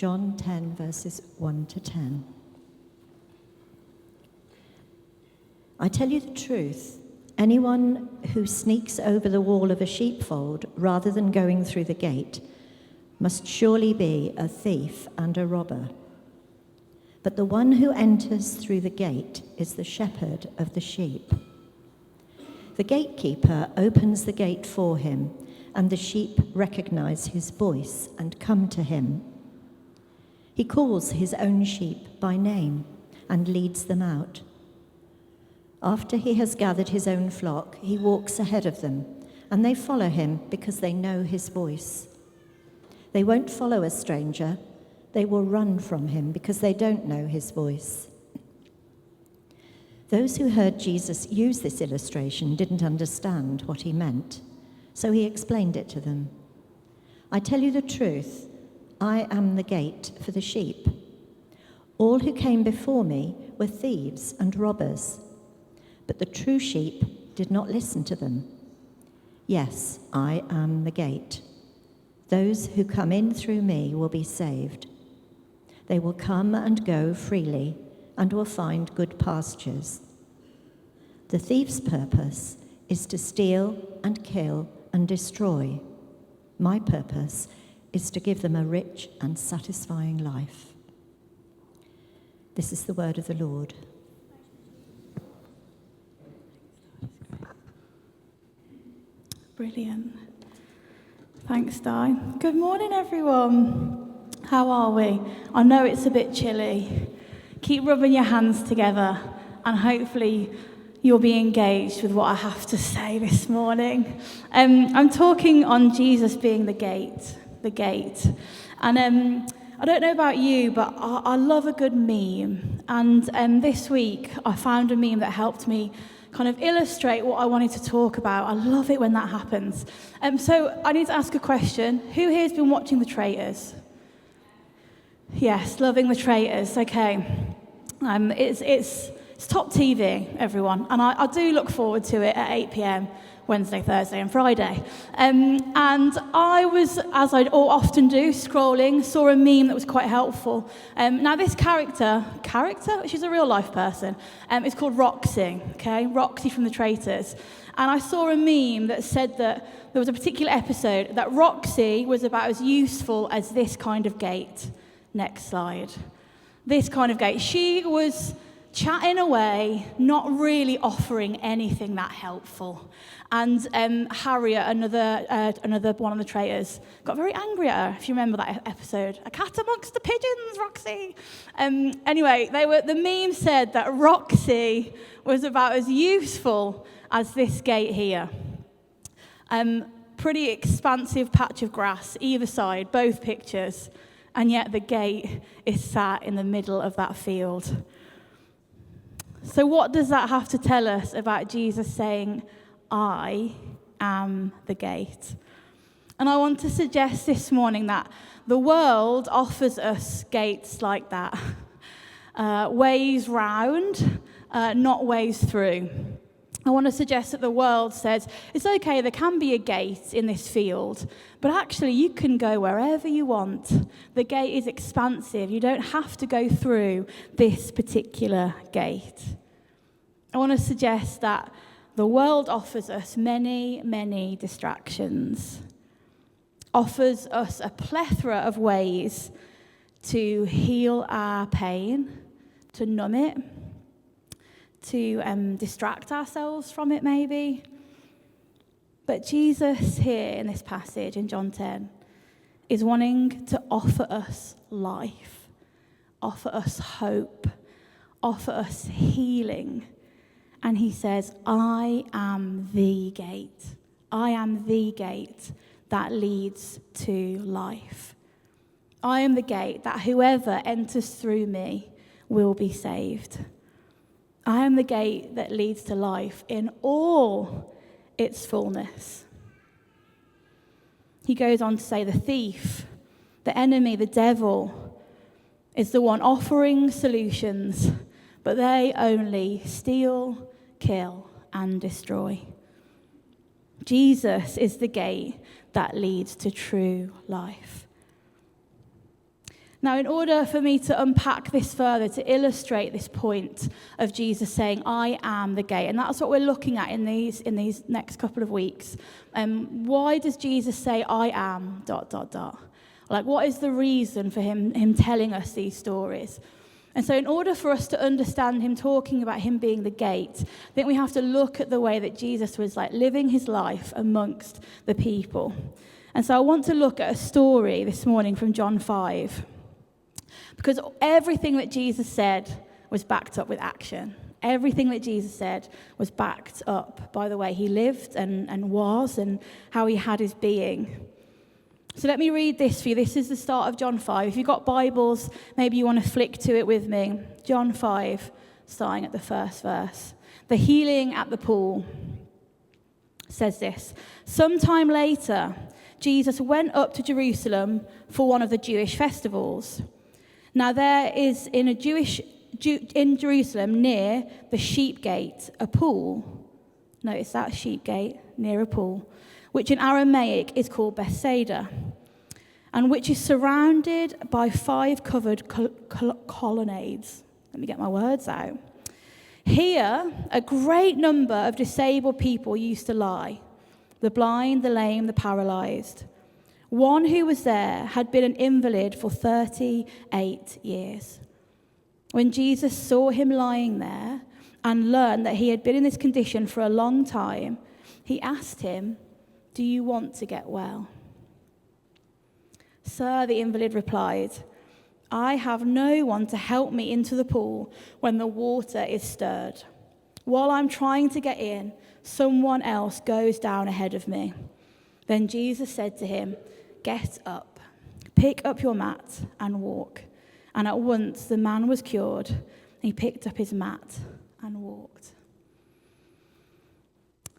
John 10, verses 1 to 10. I tell you the truth, anyone who sneaks over the wall of a sheepfold rather than going through the gate must surely be a thief and a robber. But the one who enters through the gate is the shepherd of the sheep. The gatekeeper opens the gate for him, and the sheep recognize his voice and come to him. He calls his own sheep by name and leads them out. After he has gathered his own flock, he walks ahead of them, and they follow him because they know his voice. They won't follow a stranger. They will run from him because they don't know his voice. Those who heard Jesus use this illustration didn't understand what he meant, so he explained it to them. I tell you the truth, I am the gate for the sheep. All who came before me were thieves and robbers, but the true sheep did not listen to them. Yes, I am the gate. Those who come in through me will be saved. They will come and go freely and will find good pastures. The thief's purpose is to steal and kill and destroy. My purpose is to give them a rich and satisfying life. This is the word of the Lord. Brilliant. Thanks, Di. Good morning, everyone. How are we? I know it's a bit chilly. Keep rubbing your hands together, and hopefully you'll be engaged with what I have to say this morning. I'm talking on Jesus being the gate. And I don't know about you, but I love a good meme. And this week I found a meme that helped me kind of illustrate what I wanted to talk about. I love it when that happens. So I need to ask a question. Who here has been watching The Traitors? Yes, loving The Traitors. Okay. It's top TV, everyone. And I do look forward to it at 8 p.m. Wednesday, Thursday and Friday. And I was, as I often do, scrolling, saw a meme that was quite helpful. Now this character, she's a real life person, is called Roxy, okay? Roxy from The Traitors. And I saw a meme that said that there was a particular episode that Roxy was about as useful as this kind of gate. Next slide. This kind of gate. She was chatting away, not really offering anything that helpful. And Harriet, another one of the traitors, got very angry at her, if you remember that episode. A cat amongst the pigeons, Roxy. Anyway, the meme said that Roxy was about as useful as this gate here. Pretty expansive patch of grass, either side, both pictures. And yet the gate is sat in the middle of that field. So what does that have to tell us about Jesus saying, I am the gate? And I want to suggest this morning that the world offers us gates like that. Ways round, not ways through. I want to suggest that the world says, it's okay, there can be a gate in this field, but actually you can go wherever you want. The gate is expansive. You don't have to go through this particular gate. I want to suggest that the world offers us many, many distractions, offers us a plethora of ways to heal our pain, to numb it, to distract ourselves from it maybe. But Jesus here in this passage in John 10 is wanting to offer us life, offer us hope, offer us healing. And he says, I am the gate. I am the gate that leads to life. I am the gate that whoever enters through me will be saved. I am the gate that leads to life in all its fullness. He goes on to say the thief, the enemy, the devil, is the one offering solutions, but they only steal, kill, and destroy. Jesus is the gate that leads to true life. Now, in order for me to unpack this further, to illustrate this point of Jesus saying, I am the gate, and that's what we're looking at in these next couple of weeks. Why does Jesus say, I am, ... Like, what is the reason for him telling us these stories? And so in order for us to understand him talking about him being the gate, I think we have to look at the way that Jesus was like living his life amongst the people. And so I want to look at a story this morning from John 5. Because everything that Jesus said was backed up with action. Everything that Jesus said was backed up by the way he lived and was and how he had his being. So let me read this for you. This is the start of John 5. If you've got Bibles, maybe you want to flick to it with me. John 5, starting at the first verse. The healing at the pool says this. Sometime later, Jesus went up to Jerusalem for one of the Jewish festivals. Now there is in Jerusalem near the sheep gate a pool. Notice that, sheep gate, near a pool, which in Aramaic is called Bethsaida, and which is surrounded by 5 covered colonnades. Let me get my words out. Here, a great number of disabled people used to lie, the blind, the lame, the paralyzed. One who was there had been an invalid for 38 years. When Jesus saw him lying there and learned that he had been in this condition for a long time, he asked him, "Do you want to get well?" "Sir," the invalid replied, "I have no one to help me into the pool when the water is stirred. While I'm trying to get in, someone else goes down ahead of me." Then Jesus said to him, "Get up, pick up your mat and walk." And at once the man was cured. He picked up his mat and walked.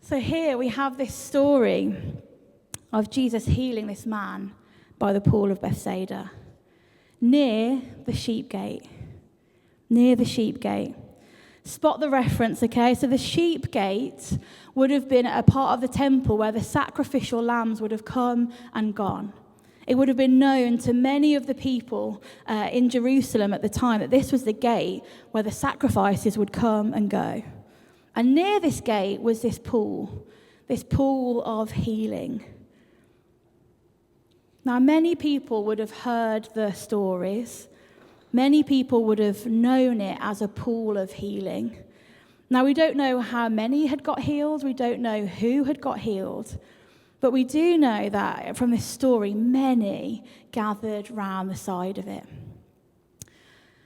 So here we have this story of Jesus healing this man by the pool of Bethsaida, near the sheep gate. Near the sheep gate. Spot the reference, okay? So the sheep gate would have been a part of the temple where the sacrificial lambs would have come and gone. It would have been known to many of the people in Jerusalem at the time that this was the gate where the sacrifices would come and go. And near this gate was this pool of healing. Now, many people would have heard the stories. Many people would have known it as a pool of healing. Now, we don't know how many had got healed. We don't know who had got healed. But we do know that from this story, many gathered round the side of it.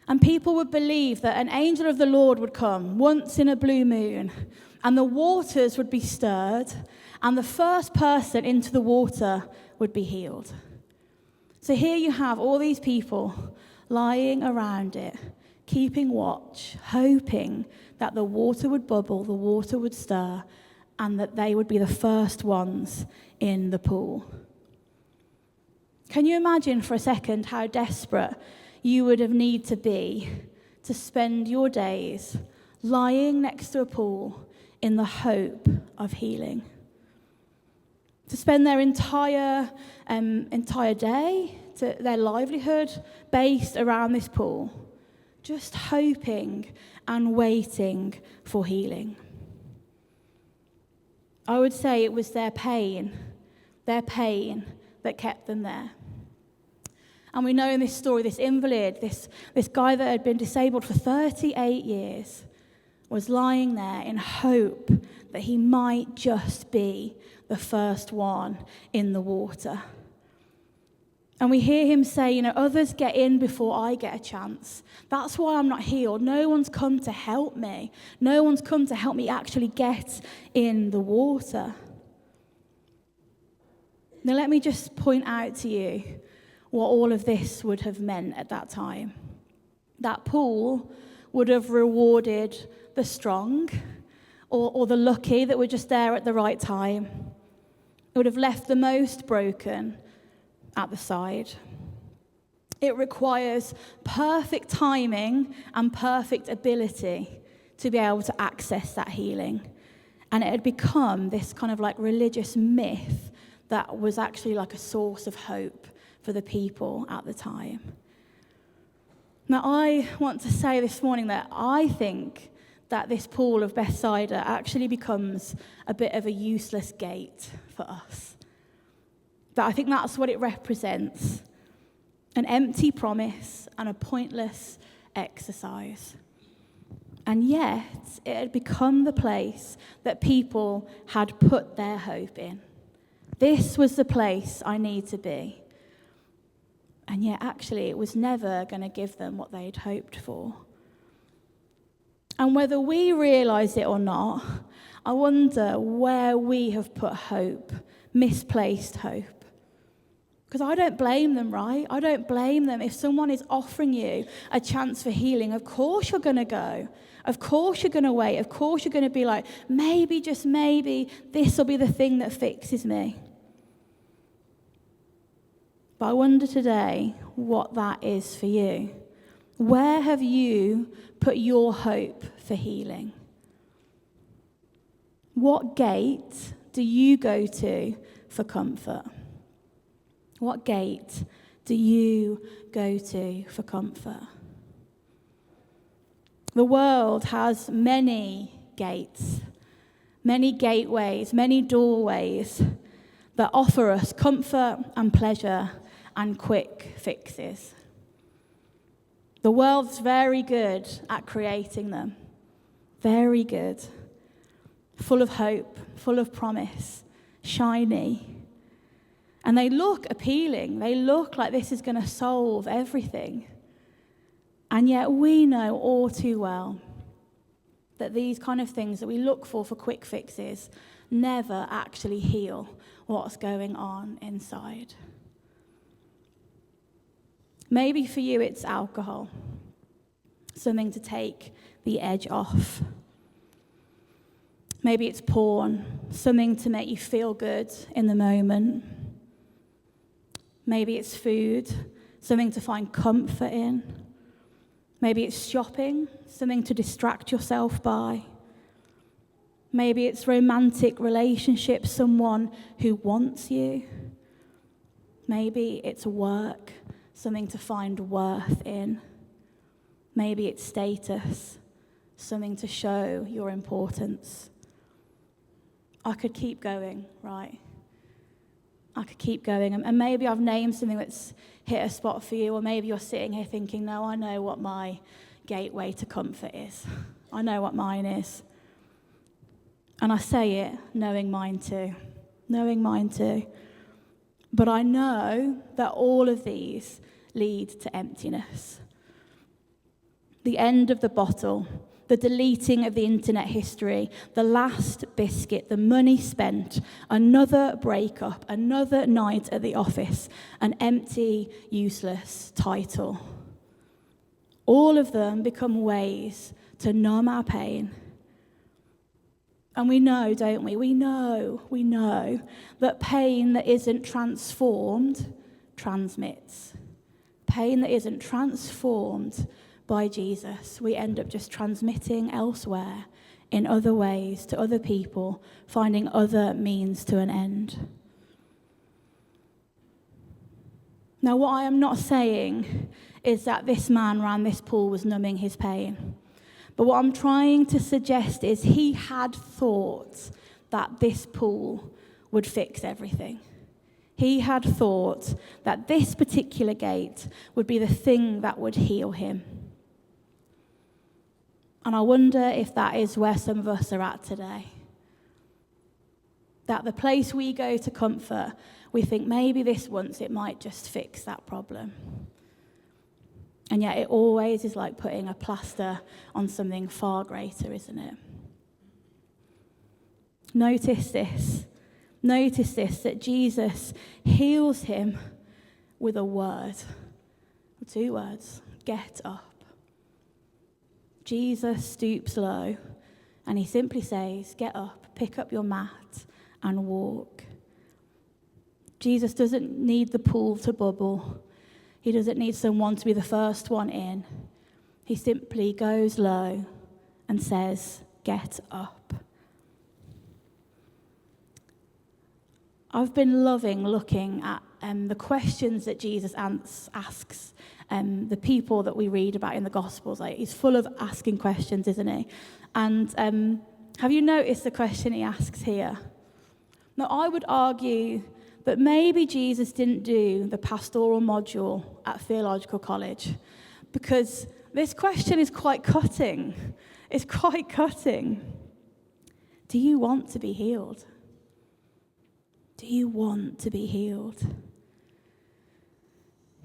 And people would believe that an angel of the Lord would come once in a blue moon, and the waters would be stirred, and the first person into the water would be healed. So here you have all these people lying around it, keeping watch, hoping that the water would bubble, the water would stir, and that they would be the first ones in the pool. Can you imagine for a second how desperate you would have need to be to spend your days lying next to a pool in the hope of healing? To spend their entire day, to their livelihood based around this pool, just hoping and waiting for healing. I would say it was their pain that kept them there. And we know in this story, this invalid, this guy that had been disabled for 38 years, was lying there in hope that he might just be the first one in the water. And we hear him say, others get in before I get a chance. That's why I'm not healed. No one's come to help me. No one's come to help me actually get in the water. Now let me just point out to you what all of this would have meant at that time. That pool would have rewarded the strong or the lucky that were just there at the right time. It would have left the most broken at the side. It requires perfect timing and perfect ability to be able to access that healing. And it had become this kind of like religious myth that was actually like a source of hope for the people at the time. Now, I want to say this morning that I think that this pool of Bethsaida actually becomes a bit of a useless gate for us. That I think that's what it represents. An empty promise and a pointless exercise. And yet, it had become the place that people had put their hope in. This was the place I need to be. And yet, actually, it was never going to give them what they'd hoped for. And whether we realise it or not, I wonder where we have put hope, misplaced hope. Because I don't blame them, right? I don't blame them. If someone is offering you a chance for healing, of course you're going to go. Of course you're going to wait. Of course you're going to be like, maybe, just maybe, this will be the thing that fixes me. But I wonder today what that is for you. Where have you put your hope for healing? What gate do you go to for comfort? What gate do you go to for comfort? The world has many gates, many gateways, many doorways that offer us comfort and pleasure and quick fixes. The world's very good at creating them. Very good. Full of hope, full of promise, shiny. And they look appealing. They look like this is going to solve everything. And yet we know all too well that these kind of things that we look for quick fixes never actually heal what's going on inside. Maybe for you it's alcohol, something to take the edge off. Maybe it's porn, something to make you feel good in the moment. Maybe it's food, something to find comfort in. Maybe it's shopping, something to distract yourself by. Maybe it's romantic relationships, someone who wants you. Maybe it's work, something to find worth in. Maybe it's status, something to show your importance. I could keep going, right? I could keep going. And maybe I've named something that's hit a spot for you, or maybe you're sitting here thinking, no, I know what my gateway to comfort is. I know what mine is. And I say it knowing mine too. But I know that all of these lead to emptiness. The end of the bottle, the deleting of the internet history, the last biscuit, the money spent, another breakup, another night at the office, an empty, useless title. All of them become ways to numb our pain. And we know, don't we? We know that pain that isn't transformed transmits. Pain that isn't transformed by Jesus, we end up just transmitting elsewhere in other ways to other people, finding other means to an end. Now, what I am not saying is that this man around this pool was numbing his pain. But what I'm trying to suggest is he had thought that this pool would fix everything. He had thought that this particular gate would be the thing that would heal him. And I wonder if that is where some of us are at today. That the place we go to comfort, we think maybe this once it might just fix that problem. And yet it always is like putting a plaster on something far greater, isn't it? Notice this, that Jesus heals him with a word, 2 words, get up. Jesus stoops low and he simply says, get up, pick up your mat and walk. Jesus doesn't need the pool to bubble. He doesn't need someone to be the first one in. He simply goes low and says, get up. I've been loving looking at the questions that Jesus asks the people that we read about in the Gospels. Like, he's full of asking questions, isn't he? And have you noticed the question he asks here? Now, I would argue that maybe Jesus didn't do the pastoral module at theological college, because this question is quite cutting. It's quite cutting. Do you want to be healed? Do you want to be healed?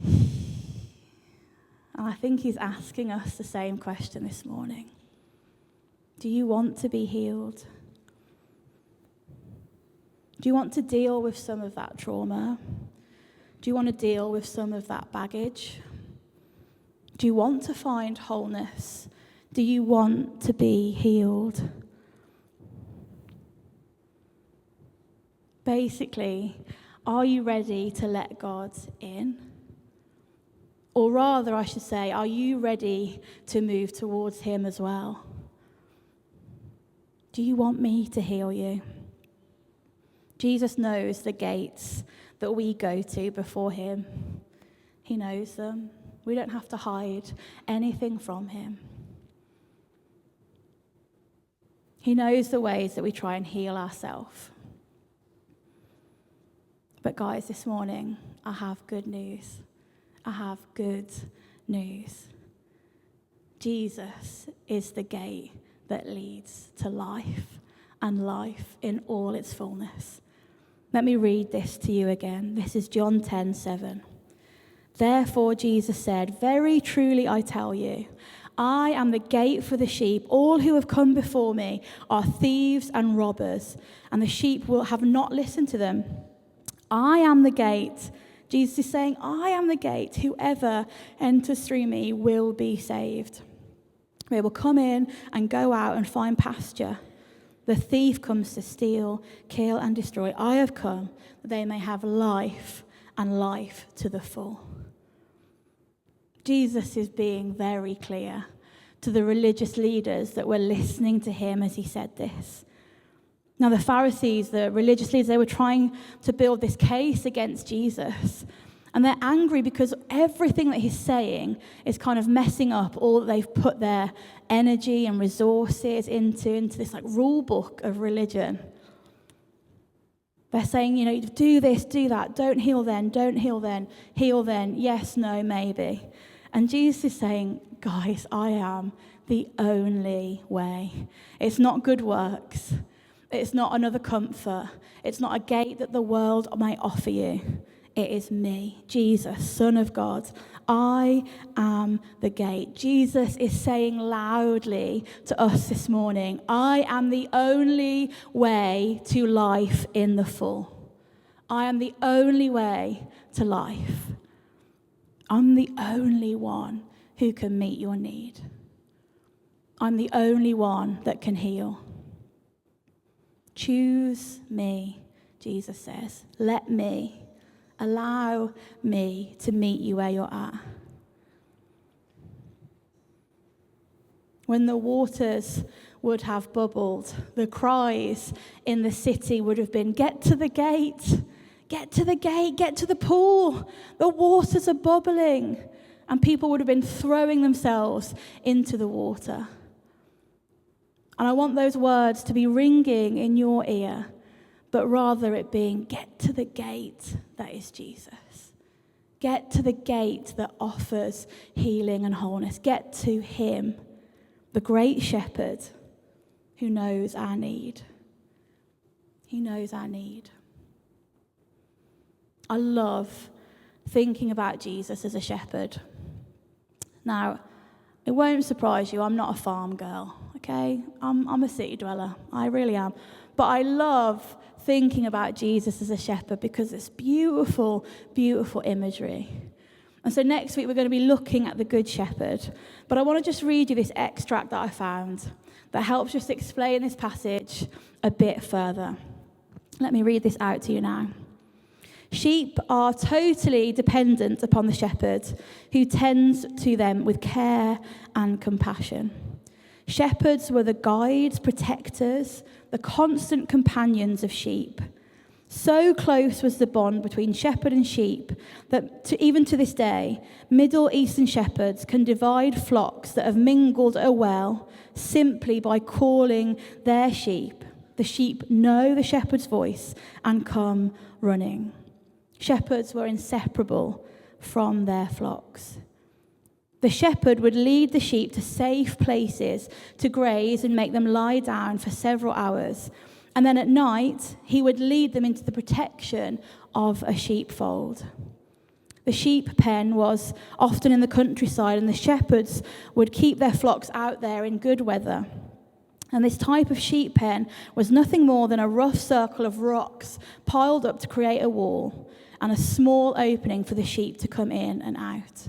And I think he's asking us the same question this morning. Do you want to be healed? Do you want to deal with some of that trauma? Do you want to deal with some of that baggage? Do you want to find wholeness? Do you want to be healed? Basically, are you ready to let God in? Or rather, I should say, are you ready to move towards him as well? Do you want me to heal you? Jesus knows the gates that we go to before him. He knows them. We don't have to hide anything from him. He knows the ways that we try and heal ourselves. But guys, this morning, I have good news. I have good news. Jesus is the gate that leads to life, and life in all its fullness. Let me read this to you again. This is John 10:7. Therefore Jesus said, very truly I tell you, I am the gate for the sheep. All who have come before me are thieves and robbers, and the sheep will have not listened to them. I am the gate. Jesus is saying, I am the gate. Whoever enters through me will be saved. They will come in and go out and find pasture. The thief comes to steal, kill, and destroy. I have come that they may have life, and life to the full. Jesus is being very clear to the religious leaders that were listening to him as he said this. Now, the Pharisees, the religious leaders, they were trying to build this case against Jesus. And they're angry because everything that he's saying is kind of messing up all that they've put their energy and resources into this like rule book of religion. They're saying, do this, do that, don't heal then, heal then, yes, no, maybe. And Jesus is saying, guys, I am the only way. It's not good works. It's not another comfort. It's not a gate that the world might offer you. It is me, Jesus, Son of God. I am the gate. Jesus is saying loudly to us this morning, I am the only way to life in the full. I am the only way to life. I'm the only one who can meet your need. I'm the only one that can heal. Choose me, Jesus says. Let me, allow me to meet you where you're at. When the waters would have bubbled, the cries in the city would have been, get to the gate, get to the gate, get to the pool. The waters are bubbling. And people would have been throwing themselves into the water. And I want those words to be ringing in your ear, but rather it being, get to the gate that is Jesus. Get to the gate that offers healing and wholeness. Get to him, the great shepherd who knows our need. He knows our need. I love thinking about Jesus as a shepherd. Now, it won't surprise you, I'm not a farm girl, okay? I'm a city dweller, I really am. But I love thinking about Jesus as a shepherd because it's beautiful, beautiful imagery. And so next week we're going to be looking at the Good Shepherd. But I want to just read you this extract that I found that helps just explain this passage a bit further. Let me read this out to you now. Sheep are totally dependent upon the shepherd who tends to them with care and compassion. Shepherds were the guides, protectors, the constant companions of sheep. So close was the bond between shepherd and sheep that even to this day, Middle Eastern shepherds can divide flocks that have mingled at a well simply by calling their sheep. The sheep know the shepherd's voice and come running. Shepherds were inseparable from their flocks. The shepherd would lead the sheep to safe places to graze and make them lie down for several hours. And then at night, he would lead them into the protection of a sheepfold. The sheep pen was often in the countryside, and the shepherds would keep their flocks out there in good weather. And this type of sheep pen was nothing more than a rough circle of rocks piled up to create a wall and a small opening for the sheep to come in and out.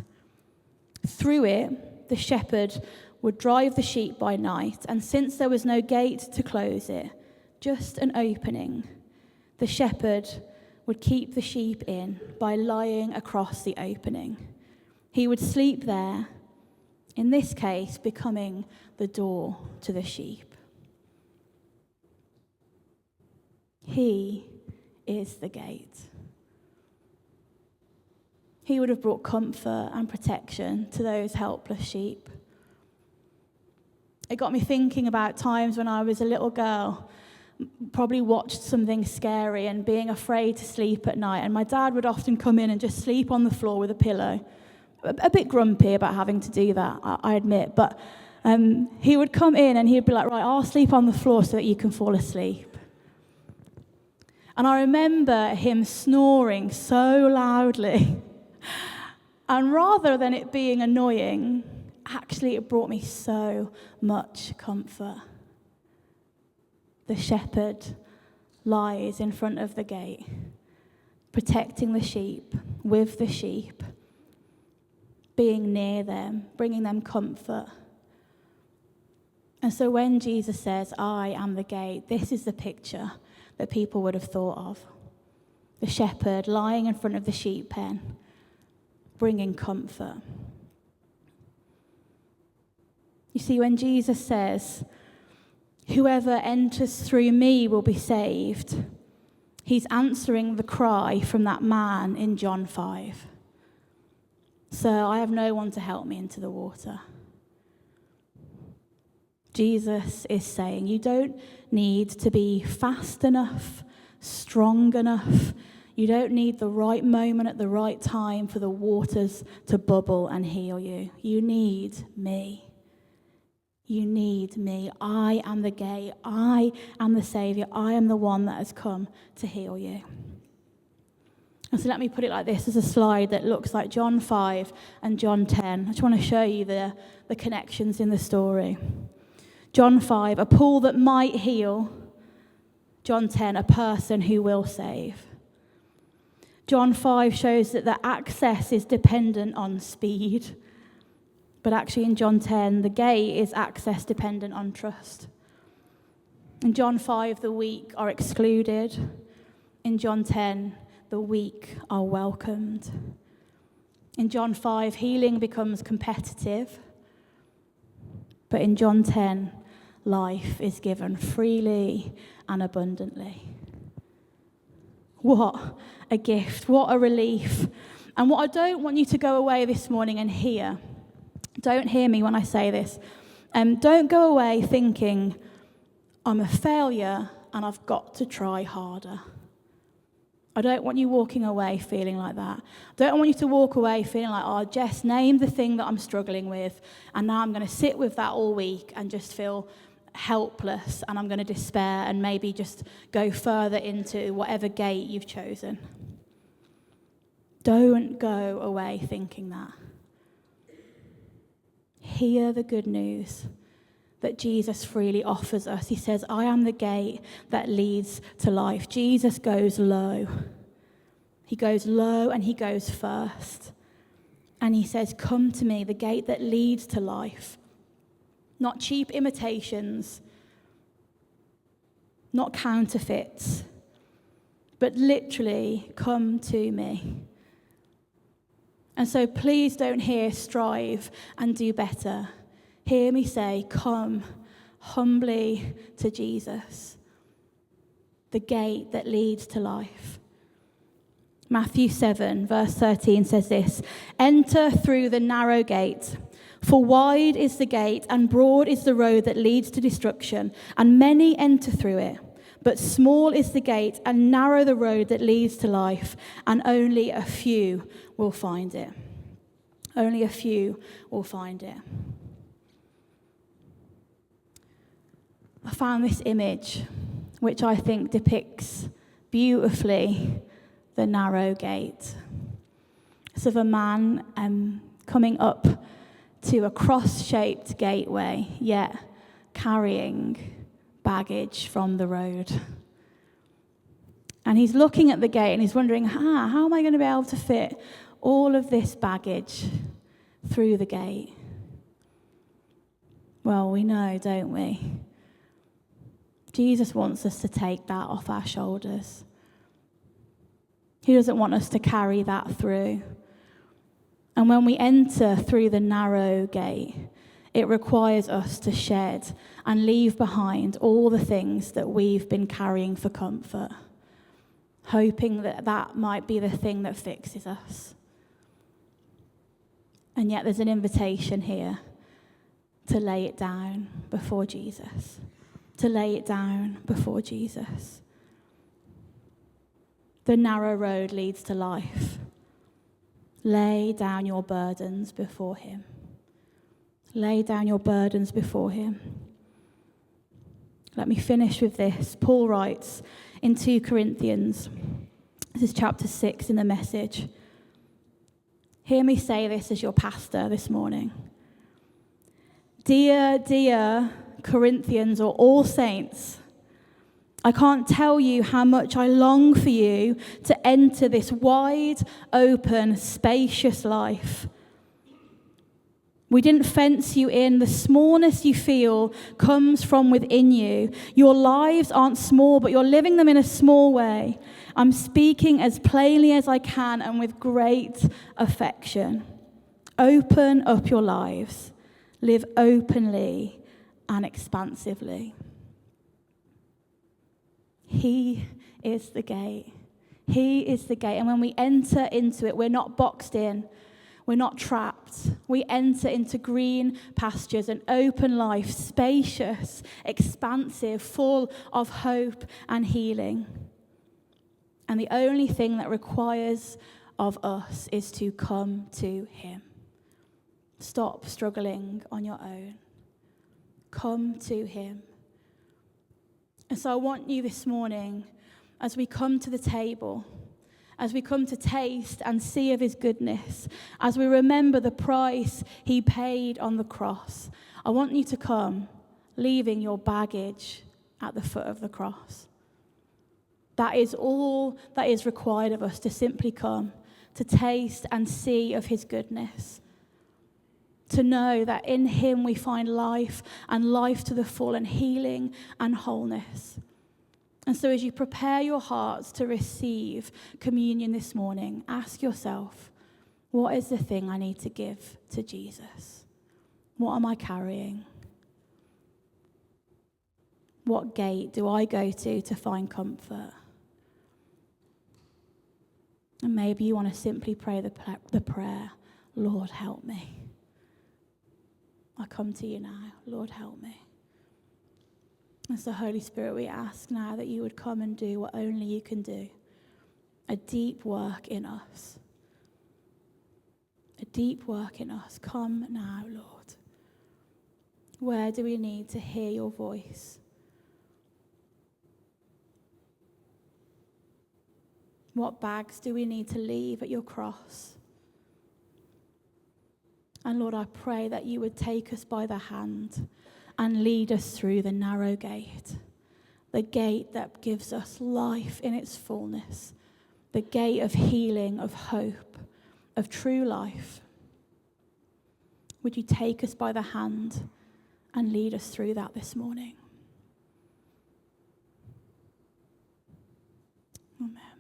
Through it, the shepherd would drive the sheep by night, and since there was no gate to close it, just an opening, the shepherd would keep the sheep in by lying across the opening. He would sleep there, in this case becoming the door to the sheep. He is the gate. He would have brought comfort and protection to those helpless sheep. It got me thinking about times when I was a little girl, probably watched something scary and being afraid to sleep at night. And my dad would often come in and just sleep on the floor with a pillow. A bit grumpy about having to do that, I admit. But he would come in and he'd be like, right, I'll sleep on the floor so that you can fall asleep. And I remember him snoring so loudly. And rather than it being annoying, actually it brought me so much comfort. The shepherd lies in front of the gate, protecting the sheep, with the sheep, being near them, bringing them comfort. And so when Jesus says, I am the gate, this is the picture that people would have thought of. The shepherd lying in front of the sheep pen, bringing comfort. You see, when Jesus says, whoever enters through me will be saved, he's answering the cry from that man in John 5. So I have no one to help me into the water. Jesus is saying you don't need to be fast enough, strong enough. You don't need the right moment at the right time for the waters to bubble and heal you. You need me. You need me. I am the gate. I am the Saviour. I am the one that has come to heal you. And so let me put it like this as a slide that looks like John 5 and John 10. I just want to show you the connections in the story. John 5, a pool that might heal. John 10, a person who will save. John 5 shows that the access is dependent on speed. But actually in John 10, the gate is access dependent on trust. In John 5, the weak are excluded. In John 10, the weak are welcomed. In John 5, healing becomes competitive. But in John 10, life is given freely and abundantly. What a gift, what a relief. And what I don't want you to go away this morning and hear, don't hear me when I say this, don't go away thinking, I'm a failure and I've got to try harder. I don't want you walking away feeling like that. I don't want you to walk away feeling like, oh, Jess named the thing that I'm struggling with, and now I'm going to sit with that all week and just feel helpless, and I'm going to despair and maybe just go further into whatever gate you've chosen. Don't go away thinking that. Hear the good news that Jesus freely offers us. He says, I am the gate that leads to life. Jesus goes low. He goes low and he goes first. And he says, come to me, the gate that leads to life. Not cheap imitations, not counterfeits, but literally come to me. And so please don't hear strive and do better. Hear me say, come humbly to Jesus. the gate that leads to life. Matthew 7, verse 13 says this, "Enter through the narrow gate, for wide is the gate and broad is the road that leads to destruction, and many enter through it. But small is the gate and narrow the road that leads to life, and only a few will find it." Only a few will find it. I found this image, which I think depicts beautifully the narrow gate. It's of a man coming up to a cross-shaped gateway, yet carrying baggage from the road. And he's looking at the gate and he's wondering, how am I going to be able to fit all of this baggage through the gate? Well, we know, don't we? Jesus wants us to take that off our shoulders. He doesn't want us to carry that through. And when we enter through the narrow gate, it requires us to shed and leave behind all the things that we've been carrying for comfort, hoping that that might be the thing that fixes us. And yet there's an invitation here to lay it down before Jesus, to lay it down before Jesus. The narrow road leads to life. Lay down your burdens before him. Lay down your burdens before him. Let me finish with this. Paul writes in 2 Corinthians, this is chapter 6 in the Message. Hear me say this as your pastor this morning. Dear Corinthians, or All Saints, I can't tell you how much I long for you to enter this wide, open, spacious life. We didn't fence you in. The smallness you feel comes from within you. Your lives aren't small, but you're living them in a small way. I'm speaking as plainly as I can and with great affection. Open up your lives. Live openly and expansively. He is the gate. He is the gate. And when we enter into it, we're not boxed in. We're not trapped. We enter into green pastures, an open life, spacious, expansive, full of hope and healing. And the only thing that requires of us is to come to him. Stop struggling on your own. Come to him. And so I want you this morning, as we come to the table, as we come to taste and see of his goodness, as we remember the price he paid on the cross, I want you to come, leaving your baggage at the foot of the cross. That is all that is required of us, to simply come, to taste and see of his goodness. To know that in him we find life and life to the full and healing and wholeness. And so as you prepare your hearts to receive communion this morning, ask yourself, what is the thing I need to give to Jesus? What am I carrying? What gate do I go to find comfort? And maybe you want to simply pray the prayer, Lord, help me. I come to you now. Lord, help me. And so, Holy Spirit, we ask now that you would come and do what only you can do. A deep work in us. A deep work in us. Come now, Lord. Where do we need to hear your voice? What bags do we need to leave at your cross? And Lord, I pray that you would take us by the hand and lead us through the narrow gate, the gate that gives us life in its fullness, the gate of healing, of hope, of true life. Would you take us by the hand and lead us through that this morning? Amen.